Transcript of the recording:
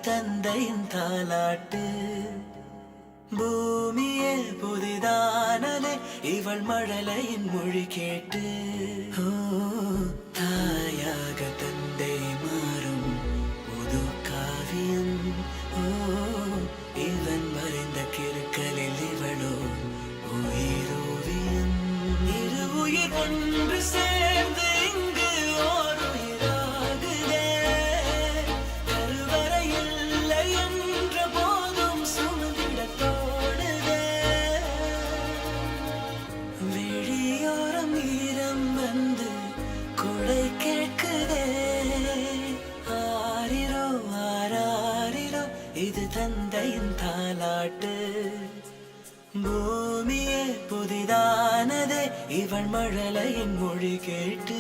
தந்தையின் தாலாட்டு. பூமியே புதிதானதே இவள் மழலையின் மொழி கேட்டு. தாயாக தந்தை மாறும் புது காவியம். இவன் மறைந்த கிருக்கலில் இவளோ உயிரோவியம். இரு உயிர் ஒன்று சேர்ந்து இங்கு ஓர் உயிராகுதே. கருவறை இல்லை என்ற போதும் சுமந்திட தோணுதே. விழியோரம் ஈரம் வந்து கொடை கேட்குதே. ஆரிரோ ஆராரிரோ இது தந்தையின் தாலாட்டு. பூமியே புதிதானதே இவள் மழலையின் மொழி கேட்டு.